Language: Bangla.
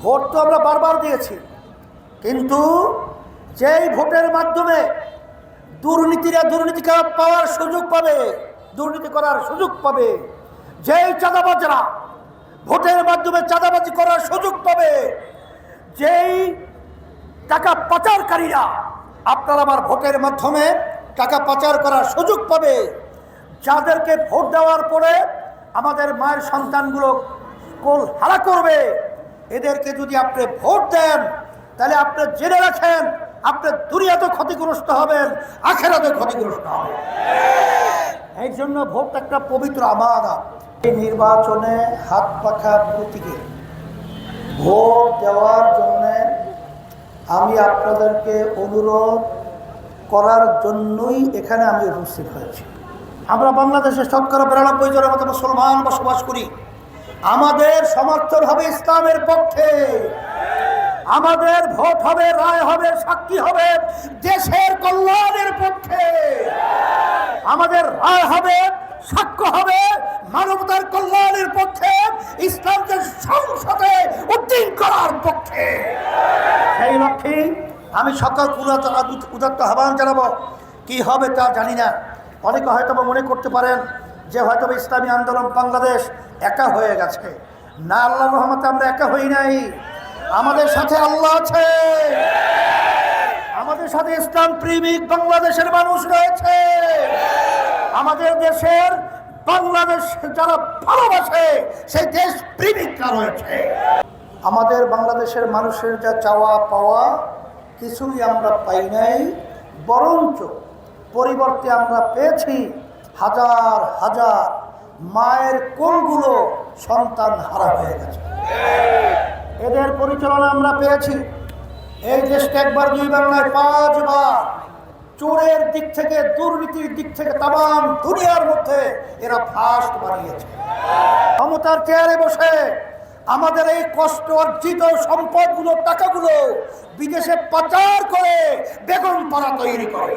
ভোট তো আমরা বারবার দিয়েছি, কিন্তু যেই ভোটের মাধ্যমে দুর্নীতিরা দুর্নীতি পাওয়ার সুযোগ পাবে, দুর্নীতি করার সুযোগ পাবে, যেই চাঁদাবাজরা ভোটের মাধ্যমে চাঁদাবাজি করার সুযোগ পাবে, যেই টাকা পাচারকারীরা আপনার আমার ভোটের মাধ্যমে টাকা পাচার করার সুযোগ পাবে, যাদেরকে ভোট দেওয়ার পরে আমাদের মায়ের সন্তানগুলো কোল হারা করবে, এদেরকে যদি আপনি ভোট দেন তাহলে আপনি জেনে রাখেন আপনি দুনিয়াতে ক্ষতিগ্রস্ত হবেন, আখেরাতে ক্ষতিগ্রস্ত হবেন। এই জন্য ভোট একটা পবিত্র আমানত। এই নির্বাচনে হাত পাখা প্রতীকে ভোট দেওয়ার জন্য আমি আপনাদেরকে অনুরোধ করার জন্যই এখানে আমি উপস্থিত হয়েছি। আমরা বাংলাদেশে ৯৯% মতো মুসলমান বসবাস করি। আমাদের সমর্থন হবে ইসলামের পক্ষে, আমাদের ভোট হবে, রায় হবে, সাক্ষী হবে দেশের কল্যাণের পক্ষে, আমাদের রায় হবে, সাক্ষ্য হবে মানবতার কল্যাণের পক্ষে, ইসলামকে সংসদে উত্তীর্ণ করার পক্ষে। সেই লক্ষ্যে আমি সকল উদাত্ত আহ্বান জানাবো। কি হবে তা জানি না। অনেকে হয়তো মনে করতে পারেন যে হয়তো ইসলামী আন্দোলন বাংলাদেশ একা হয়ে গেছে। না, আল্লাহর রহমতে আমরা একা হই নাই। আমাদের সাথে আল্লাহ আছে, আমাদের সাথে ইসলাম প্রেমিক বাংলাদেশের মানুষ রয়েছে, আমাদের দেশের বাংলাদেশ যারা ভালোবাসে সেই দেশ প্রেমিকরা রয়েছে। আমাদের বাংলাদেশের মানুষের যা চাওয়া পাওয়া কিছুই আমরা পাই নাই, বরঞ্চ পরিবর্তে আমরা পেয়েছি হাজার হাজার মায়ের কোলগুলো সন্তান হারা হয়ে গেছে। এদের পরিচালনা আমরা পেয়েছি। এই দেশটা একবার দুইবার নয়, 5 বার চোরের দিক থেকে, দুর্নীতির দিক থেকে তাম দুনিয়ার মধ্যে এরা ফার্স্ট বানিয়েছে। ক্ষমতার চেয়ারে বসে আমাদের এই কষ্ট অর্জিত সম্পদগুলো, টাকাগুলো বিদেশে পাচার করে বেগম পাড়া তৈরি করে।